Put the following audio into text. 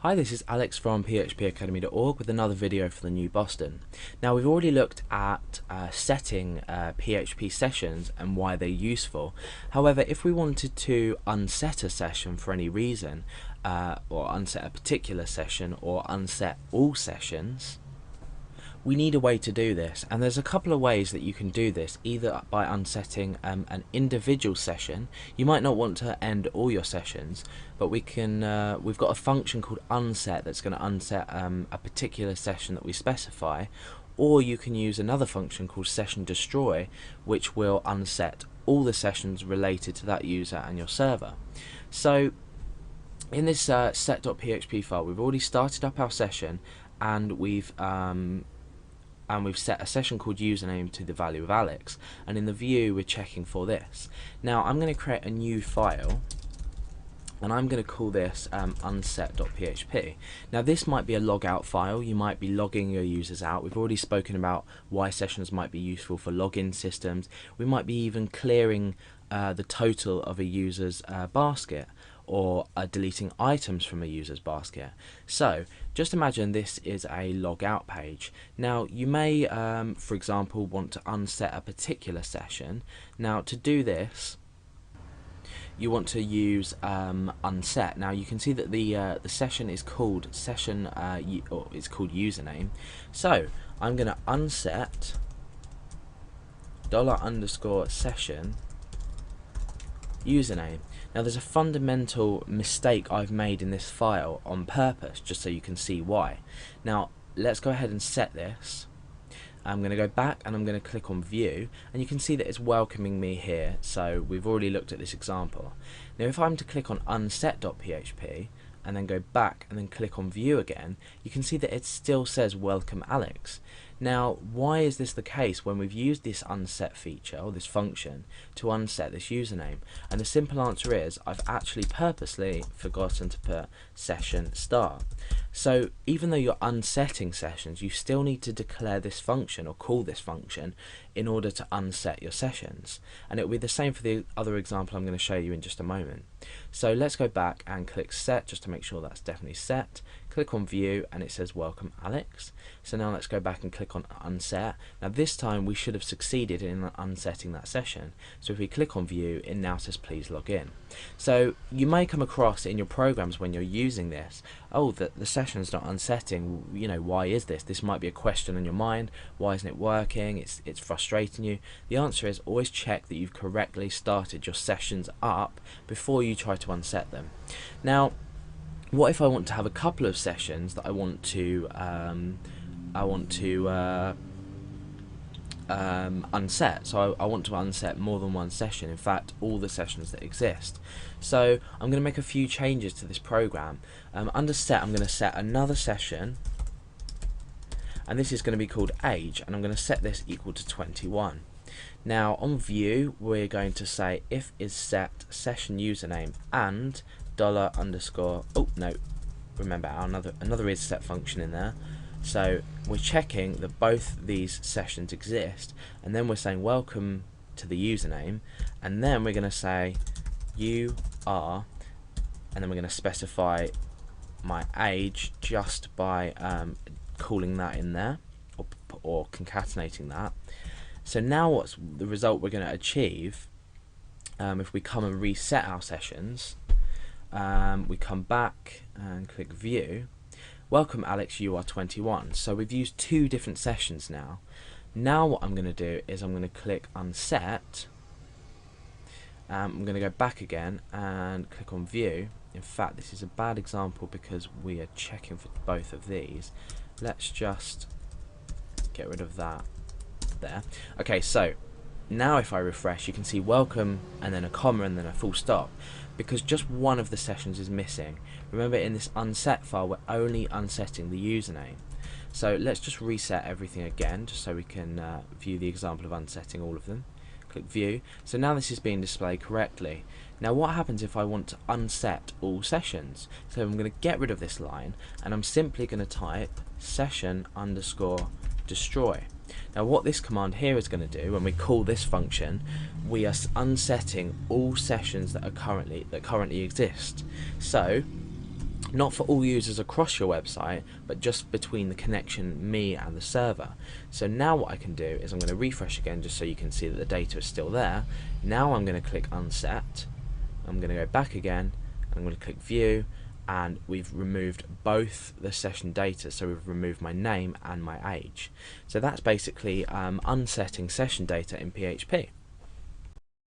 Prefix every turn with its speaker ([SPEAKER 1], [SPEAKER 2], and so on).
[SPEAKER 1] Hi, this is Alex from phpacademy.org with another video for the new Boston. Now, we've already looked at setting PHP sessions and why they're useful. However, if we wanted to unset a session for any reason, or unset a particular session, or unset all sessions, we need a way to do this, and there's a couple of ways that you can do this, either by unsetting an individual session. You might not want to end all your sessions, but we've got a function called unset that's going to unset a particular session that we specify, or you can use another function called session destroy, which will unset all the sessions related to that user and your server. So in this set.php file, we've already started up our session, and we've set a session called username to the value of Alex, and in the view we're checking for this. Now I'm going to create a new file, and I'm going to call this unset.php. Now this might be a logout file. You might be logging your users out. We've already spoken about why sessions might be useful for login systems. We might be even clearing the total of a user's basket, or deleting items from a user's basket. So just imagine this is a logout page. Now you may for example want to unset a particular session. Now to do this, you want to use unset. Now you can see that the session is called session or it's called username. So I'm going to unset $_session username. Now there's a fundamental mistake I've made in this file on purpose, just so you can see why. Now let's go ahead and set this. I'm going to go back and I'm going to click on view, and you can see that it's welcoming me here. So we've already looked at this example. Now if I'm to click on unset.php and then go back and then click on view again, you can see that it still says welcome Alex. Now why is this the case when we've used this unset feature, or this function, to unset this username? And the simple answer is I've actually purposely forgotten to put session start. So even though you're unsetting sessions, you still need to declare this function or call this function in order to unset your sessions. And it will be the same for the other example I'm going to show you in just a moment. So let's go back and click set just to make sure that's definitely set. Click on view and it says welcome Alex. So now let's go back and click on unset. Now this time we should have succeeded in unsetting that session. So if we click on view, it now says please log in. So you may come across in your programs when you're using this, oh, the session's not unsetting, you know, why is this? This might be a question in your mind. Why isn't it working? It's frustrating you. The answer is always check that you've correctly started your sessions up before you try to unset them. Now what if I want to have a couple of sessions that I want to unset? So I want to unset more than one session, in fact all the sessions that exist. So I'm going to make a few changes to this program. Under set, I'm going to set another session, and this is going to be called age, and I'm going to set this equal to 21. Now on view, we're going to say if is set session username and $_, oh no, remember our another is set function in there. So we're checking that both these sessions exist, and then we're saying welcome to the username, and then we're going to say you are, and then we're going to specify my age just by calling that in there, or concatenating that. So now what's the result we're going to achieve if we come and reset our sessions? We come back and click view. Welcome Alex, you are 21. So we've used two different sessions now. Now what I'm going to do is I'm going to click unset. I'm going to go back again and click on view. In fact, this is a bad example because we are checking for both of these. Let's just get rid of that there. Okay, so now if I refresh, you can see welcome and then a comma and then a full stop, because just one of the sessions is missing. Remember, in this unset file we're only unsetting the username. So let's just reset everything again just so we can view the example of unsetting all of them. Click view. So now this is being displayed correctly. Now what happens if I want to unset all sessions? So I'm going to get rid of this line, and I'm simply going to type session _destroy. Now what this command here is going to do, when we call this function, we are unsetting all sessions that currently exist. So not for all users across your website, but just between the connection, me and the server. So now what I can do is I'm going to refresh again just so you can see that the data is still there. Now I'm going to click unset, I'm going to go back again, and I'm going to click view, and we've removed both the session data, so we've removed my name and my age. So that's basically unsetting session data in PHP.